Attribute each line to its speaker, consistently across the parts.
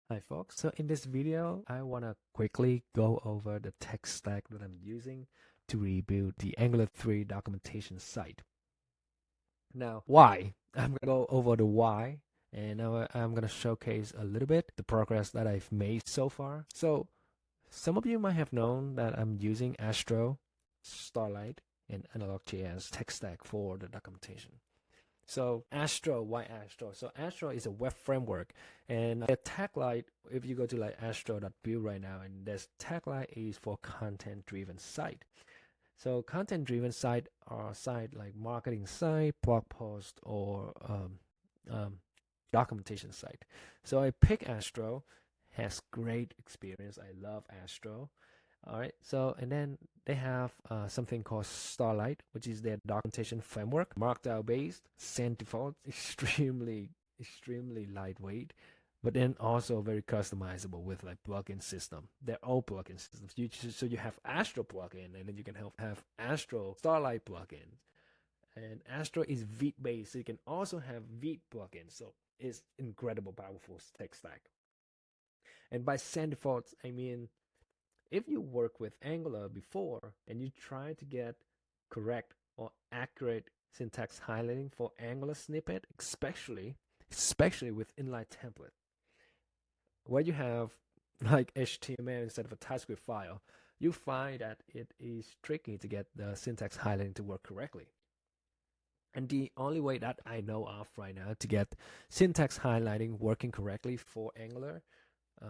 Speaker 1: Hi folks, so in this video I want to quickly go over the tech stack that I'm using to rebuild the Angular 3 documentation site. Now, why? I'm going to go over the why, and now I'm going to showcase a little bit the progress that I've made so far. So some of you might have known that I'm using Astro, Starlight, and AnalogJS tech stack for the documentation. So Astro, why Astro? So Astro is a web framework, and the tagline, if you go to like astro.build right now, and this tagline is for content-driven site. So content-driven site are site like marketing site, blog post, or um, documentation site. So I pick Astro, has great experience. I love Astro. All right. So, and then they have something called Starlight, which is their documentation framework, Markdown based, send default, extremely lightweight, but then also very customizable with like plugin system, their own plugin systems. So you have Astro plugin, and then you can have Astro Starlight plugin, and Astro is Vite based, so you can also have Vite plugin. So it's incredible, powerful tech stack. And by send defaults, I mean if you work with Angular before and you try to get correct or accurate syntax highlighting for Angular snippet, especially with inline template, where you have like HTML instead of a TypeScript file, you find that it is tricky to get the syntax highlighting to work correctly. And the only way that I know of right now to get syntax highlighting working correctly for Angular,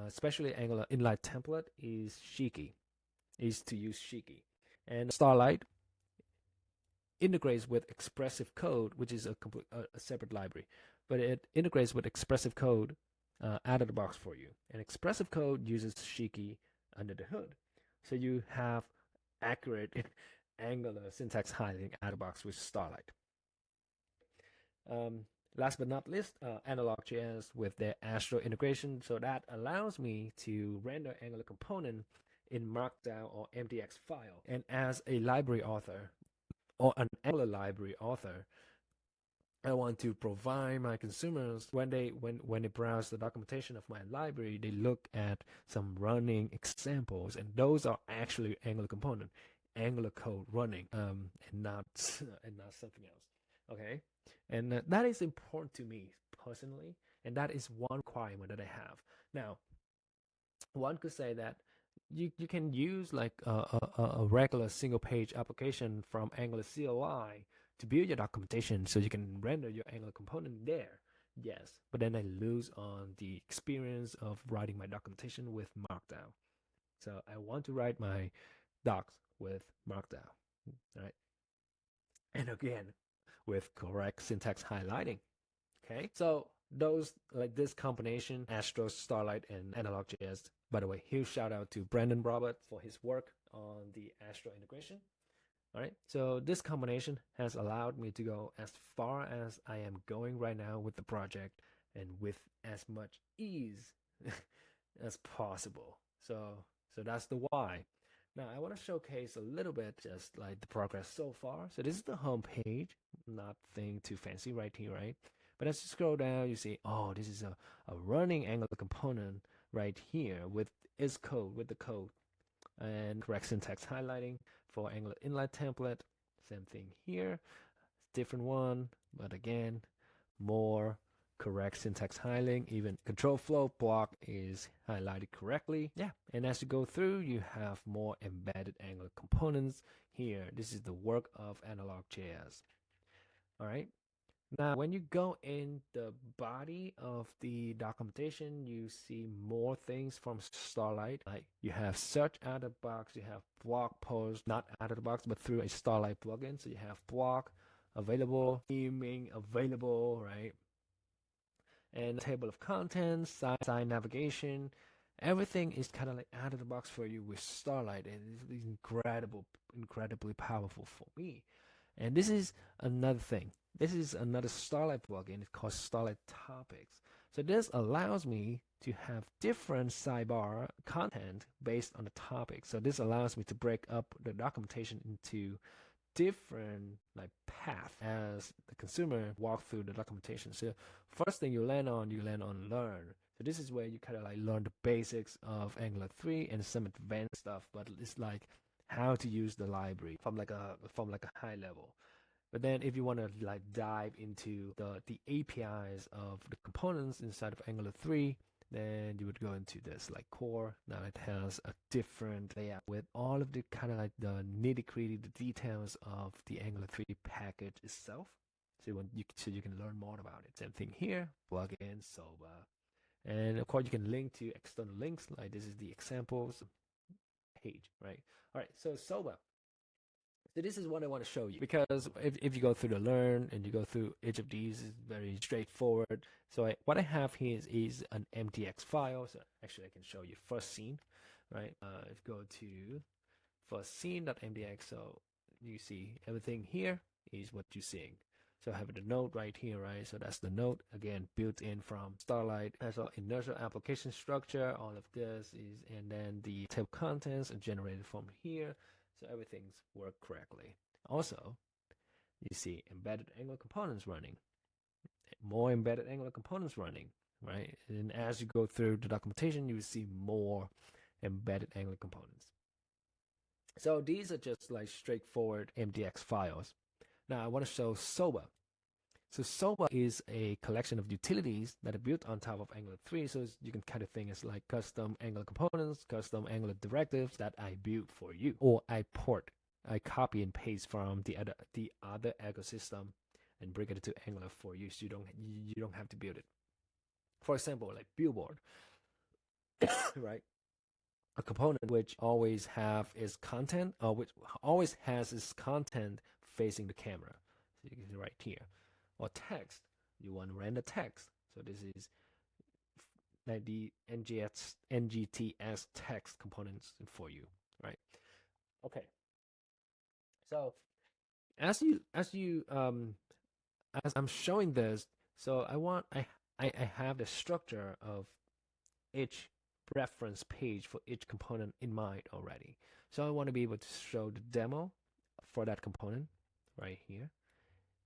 Speaker 1: especially Angular inline template, is to use Shiki. And Starlight integrates with expressive code, which is a separate library, but it integrates with expressive code out of the box for you. And expressive code uses Shiki under the hood, so you have accurate Angular syntax highlighting out of the box with Starlight. Um, Last but not least, AnalogJS with their Astro integration, so that allows me to render Angular component in Markdown or MDX file. And as a library author or an Angular library author, I want to provide my consumers when they browse the documentation of my library, they look at some running examples, and those are actually Angular component, Angular code running, and not and not something else. Okay, and that is important to me personally, and that is one requirement that I have. Now, one could say that you can use like a regular single page application from Angular CLI to build your documentation so you can render your Angular component there. Yes, but then I lose on the experience of writing my documentation with Markdown. So I want to write my docs with Markdown, right? And again, with correct syntax highlighting. Okay, so those like this combination, Astro, Starlight, and AnalogJS. By the way, huge shout out to Brandon Robert for his work on the Astro integration. All right, so this combination has allowed me to go as far as I am going right now with the project and with as much ease as possible. So that's the why. Now I want to showcase a little bit just like the progress so far. So this is the home page, nothing too fancy right here, right? But as you scroll down, you see, oh, this is a running Angular component right here with its code, with the code and correct syntax highlighting for Angular inline template. Same thing here, different one, but again, more correct syntax highlighting. Even control flow block is highlighted correctly. Yeah, and as you go through, you have more embedded Angular components here. This is the work of AnalogJS. All right. Now, when you go in the body of the documentation, you see more things from Starlight. Like you have search out of the box, you have blog post, not out of the box, but through a Starlight plugin. So you have blog available, theming available, right? And table of contents, side navigation, everything is kind of like out of the box for you with Starlight, and it's incredibly powerful for me. And this is another thing. This is another Starlight plugin. It's called Starlight Topics. So this allows me to have different sidebar content based on the topic. So this allows me to break up the documentation into different like path as the consumer walk through the documentation. So first thing you land on learn. So this is where you kind of like learn the basics of Angular 3 and some advanced stuff, but it's like how to use the library from like a high level. But then if you want to like dive into the APIs of the components inside of Angular 3, then you would go into this like core. Now it has a different layout with all of the kind of like the nitty-gritty, the details of the Angular 3 package itself. So you can learn more about it. Same thing here, plugin, Soba. And of course you can link to external links, like this is the examples page, right? All right, so Soba. So this is what I want to show you, because if you go through the learn and you go through each of these, is very straightforward. So what I have here is an MTX file. So actually I can show you first scene, right? If you go to first scene.mdx, so you see everything here is what you're seeing. So I have the node right here, right? So that's the node, again, built in from Starlight. As an inertial application structure, all of this is, and then the table contents are generated from here. So everything's worked correctly. Also, you see embedded Angular components running, more embedded Angular components running, right? And as you go through the documentation, you will see more embedded Angular components. So these are just like straightforward MDX files. Now I want to show Soba. So Soba is a collection of utilities that are built on top of Angular 3. So you can kind of think it's like custom Angular components, custom Angular directives that I build for you, or I copy and paste from the other ecosystem and bring it to Angular for you, so you don't have to build it. For example, like Billboard, right? A component which always have its content, which always has its content facing the camera. So you can see right here. Or text, you want to render text. So this is like the NGTS text components for you, right? Okay. So as I'm showing this, so I have the structure of each reference page for each component in mind already. So I want to be able to show the demo for that component right here,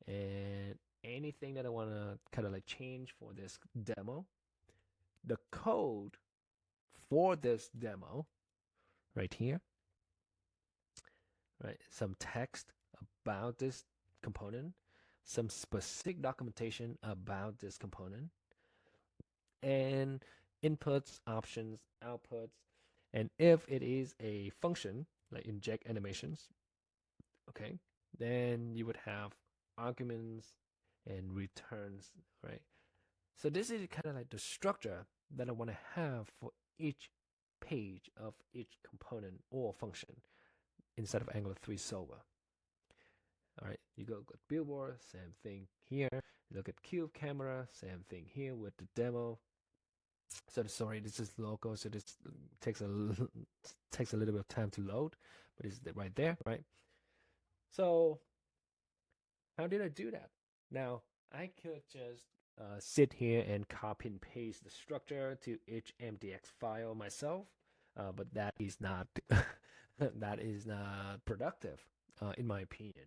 Speaker 1: and anything that I want to kind of like change for this demo, the code for this demo right here, right? Some text about this component, some specific documentation about this component, and inputs, options, outputs, and if it is a function like inject animations, okay, then you would have arguments and returns, right? So this is kind of like the structure that I want to have for each page of each component or function inside of Angular 3 Soba. All right, you go at Billboard, same thing here. You look at Cube Camera, same thing here with the demo. So sorry, this is local, so this takes a little bit of time to load, but it's right there, right? So how did I do that? Now I could just sit here and copy and paste the structure to each MDX file myself, but that is not that is not productive, in my opinion.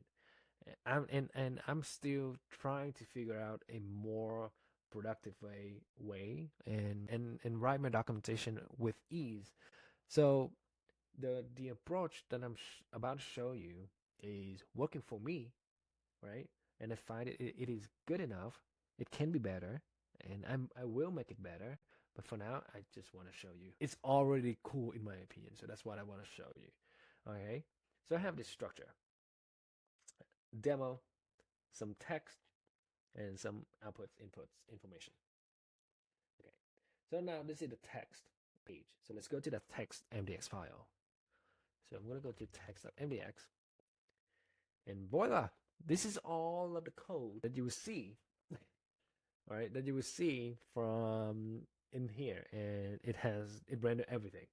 Speaker 1: And I'm still trying to figure out a more productive way and write my documentation with ease. So the approach that I'm about to show you is working for me, right? And I find it is good enough. It can be better, and I will make it better. But for now, I just want to show you. It's already cool in my opinion, so that's what I want to show you. Okay, so I have this structure: demo, some text, and some outputs, inputs, information. Okay, so now this is the text page. So let's go to the text MDX file. So I'm going to go to text.mdx, and voila, this is all of the code that you will see, all right, that you will see from in here, and it rendered everything.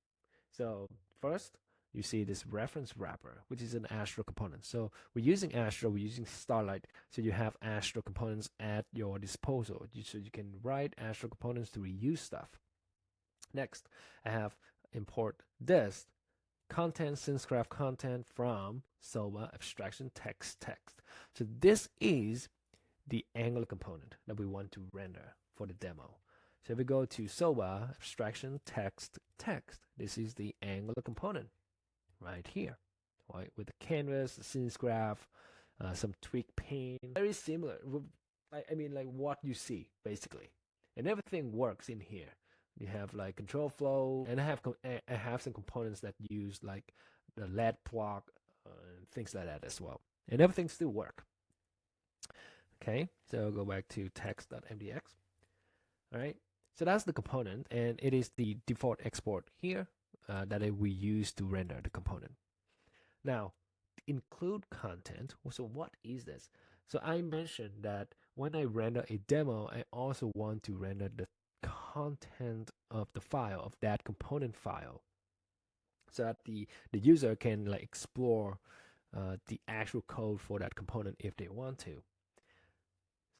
Speaker 1: So first, you see this reference wrapper, which is an Astro component. So we're using Astro, we're using Starlight, so you have Astro components at your disposal. So you can write Astro components to reuse stuff. Next, I have import this content, SenseGraph content from Soba abstraction text. So this is the Angular component that we want to render for the demo. So if we go to SOA, abstraction, text, this is the Angular component right here, right? With the canvas, the scenes graph, some tweak pane, very similar. I mean, like what you see basically, and everything works in here. You have like control flow, and I have some components that use like the LED plug and things like that as well, and everything still work. Okay, so go back to text.mdx. All right, so that's the component, and it is the default export here that we use to render the component. Now, include content. So what is this? So I mentioned that when I render a demo, I also want to render the content of the file, of that component file, so that the user can like explore the actual code for that component if they want to.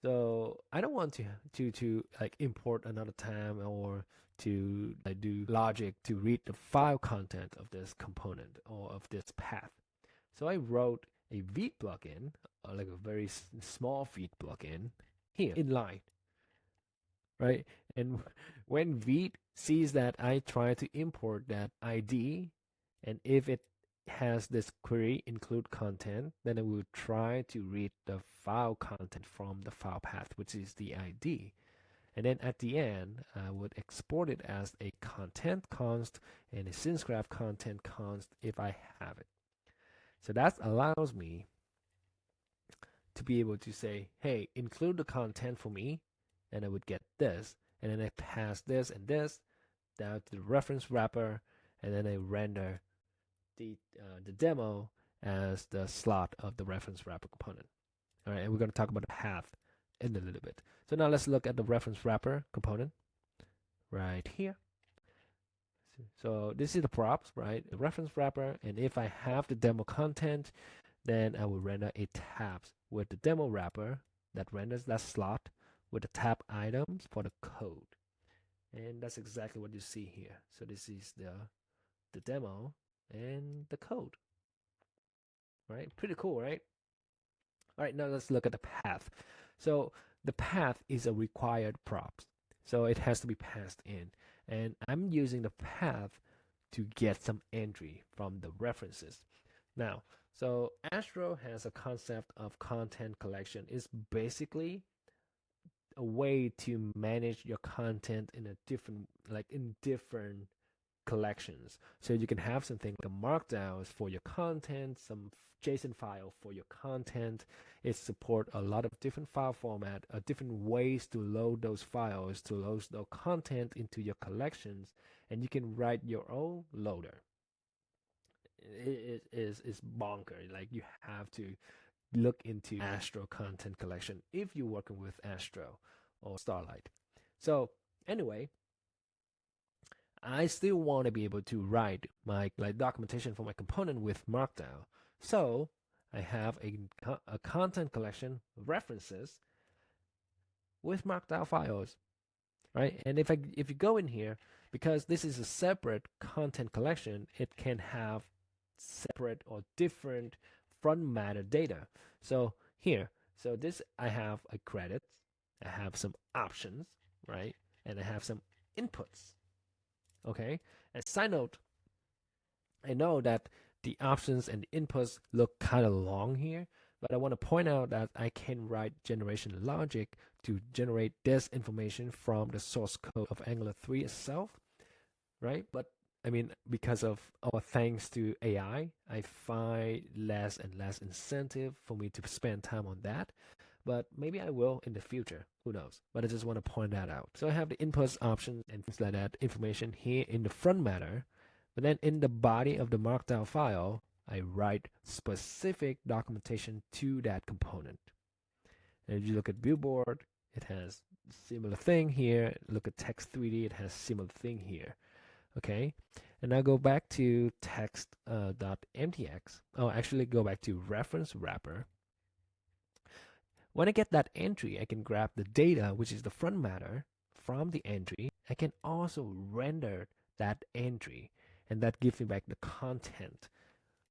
Speaker 1: So I don't want to like import another time or to like do logic to read the file content of this component or of this path. So I wrote a Vite plugin, like a very small Vite plugin here in line, right? And when Vite sees that I try to import that ID, and if it has this query include content, then it will try to read the file content from the file path, which is the ID. And then at the end, I would export it as a content const and a scenes graph content const if I have it. So that allows me to be able to say, hey, include the content for me, and I would get this. And then I pass this and this down to the reference wrapper, and then I render the demo as the slot of the reference wrapper component. All right, and we're going to talk about the path in a little bit. So now let's look at the reference wrapper component right here. So this is the props, right? The reference wrapper, and if I have the demo content, then I will render a tabs with the demo wrapper that renders that slot with the tab items for the code. And that's exactly what you see here. So this is the demo and the code. Right? Pretty cool, right? All right, now let's look at the path. So the path is a required prop. So it has to be passed in. And I'm using the path to get some entry from the references. Now, so Astro has a concept of content collection. It's basically a way to manage your content in a different, like in different collections. So you can have something like a markdowns for your content, some JSON file for your content. It support a lot of different file format, different ways to load those files, to load the content into your collections, and you can write your own loader. It is bonkers. Like you have to look into Astro content collection if you're working with Astro or Starlight. So anyway, I still want to be able to write my like documentation for my component with Markdown. So I have a content collection of references with Markdown files, right? And if you go in here, because this is a separate content collection, it can have separate or different front matter data. So here, so this I have a credits, I have some options, right? And I have some inputs. Okay, and side note, I know that the options and the inputs look kind of long here, but I want to point out that I can write generation logic to generate this information from the source code of Angular 3 itself, right? But I mean, because of our thanks to AI, I find less and less incentive for me to spend time on that. But maybe I will in the future. Who knows? But I just want to point that out. So I have the inputs options and things like that information here in the front matter. But then in the body of the markdown file, I write specific documentation to that component. And if you look at Billboard, it has similar thing here. Look at Text 3D, it has similar thing here. Okay, and now go back to text.mtx. Oh, actually go back to reference wrapper. When I get that entry, I can grab the data, which is the front matter, from the entry. I can also render that entry, and that gives me back the content,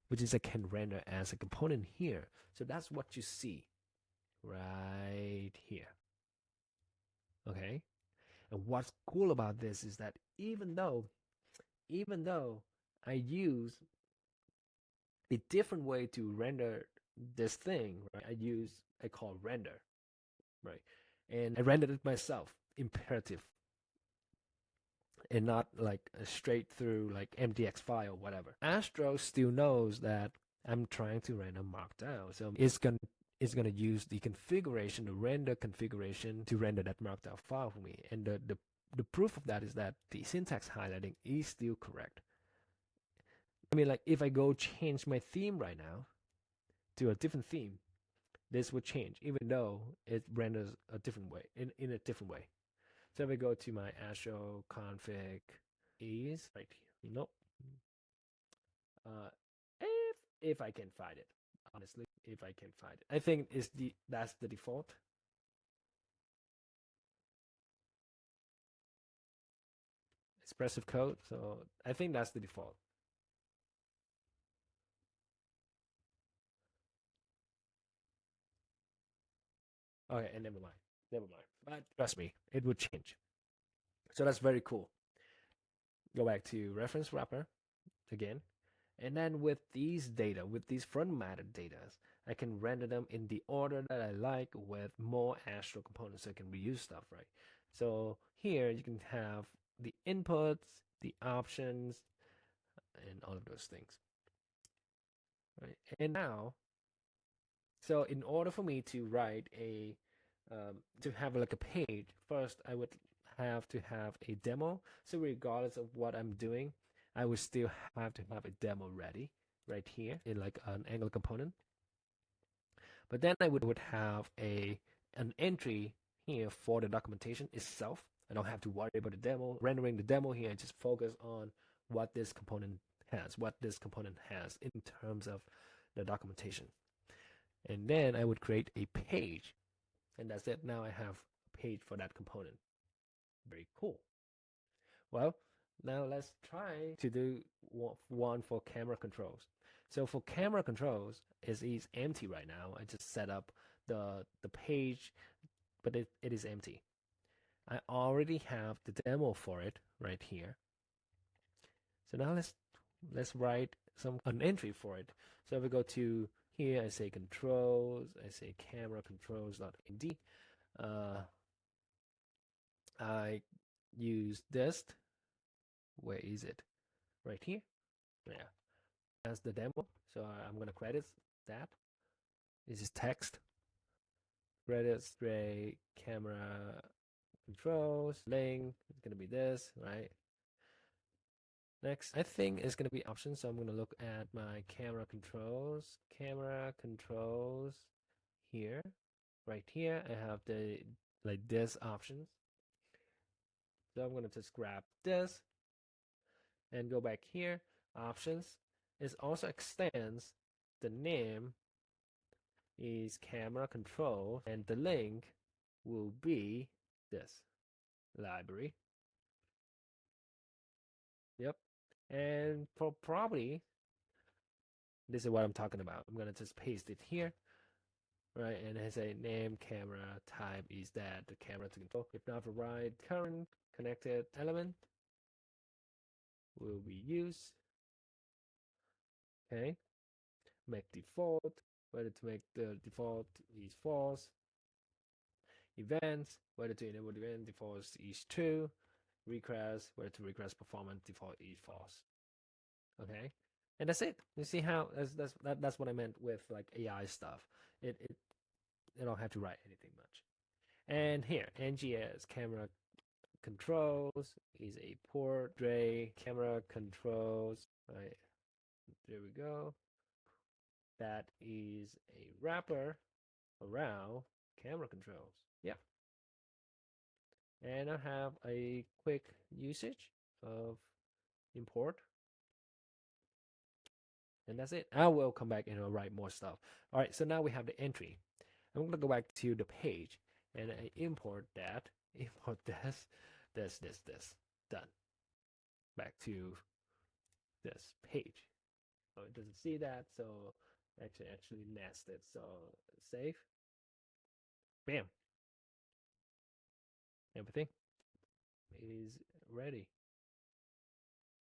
Speaker 1: which is I can render as a component here. So that's what you see right here. Okay. And what's cool about this is that even though I use a different way to render this thing, right? I call render, right? And I rendered it myself, imperative, and not like a straight through like MDX file, whatever. Astro still knows that I'm trying to render Markdown, so it's gonna use the configuration, the render configuration, to render that Markdown file for me. And the proof of that is that the syntax highlighting is still correct. I mean, like if I go change my theme right now to a different theme, this would change, even though it renders a different way, in a different way. So if I go to my Astro config is right here. Nope. Uh, if I can find it, honestly, if I can find it, I think that's the default expressive code. So I think that's the default. Okay, and never mind. But trust me, it would change. So that's very cool. Go back to reference wrapper again. And then with these data, with these formatted data, I can render them in the order that I like with more Astro components so I can reuse stuff, right? So here you can have the inputs, the options, and all of those things, right? And now, so in order for me to write to have like a page, first I would have to have a demo. So regardless of what I'm doing, I would still have to have a demo ready right here in like an Angular component. But then I would have an entry here for the documentation itself. I don't have to worry about the demo, rendering the demo here. I just focus on what this component has in terms of the documentation. And then I would create a page. And that's it. Now I have a page for that component. Very cool. Well, now let's try to do one for camera controls. So for camera controls, it is empty right now. I just set up the page, but it is empty. I already have the demo for it right here. So now let's write an entry for it. So if we go to here, I say controls, I say camera controls.md. I use this. Where is it? Right here. Yeah, that's the demo. So I'm gonna credit that. This is text. Credits, gray, camera controls, link. It's gonna be this, right? Next, I think it's gonna be options. So I'm gonna look at my camera controls. Camera controls here, right here. I have the like this options. So I'm gonna just grab this and go back here. Options. It also extends the name is camera control, and the link will be this library. Yep. And for property, this is what I'm talking about. I'm gonna just paste it here, right? And it say name camera type is that the camera to control. If not provide current connected element will be used. Okay. Make default, whether to make the default is false. Events, whether to enable the event default is true. Request, whether to request performance default is false. Okay, and that's it. You see how that's what I meant with like AI stuff. It you don't have to write anything much. And here, NGS camera controls is a port tray camera controls. Right, there we go. That is a wrapper around camera controls. Yeah, and I have a quick usage of import, and that's it. I will come back and I'll write more stuff. All right, so now we have the entry. I'm going to go back to the page and I import that, import this. Done. Back to this page. Oh, it doesn't see that, so actually nested. So save. Bam. Everything. is ready.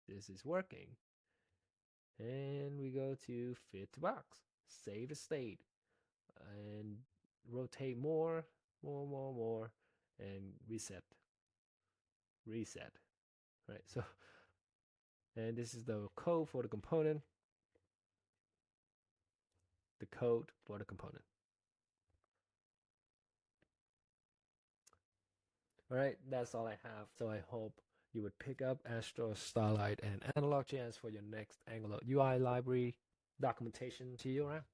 Speaker 1: This is working. And we go to fit to box, save the state, and rotate more, and reset. Right. So, and this is the code for the component, the code for the component. All right, that's all I have. So I hope you would pick up Astro, Starlight, and Analog.js for your next Angular UI library documentation. See you around.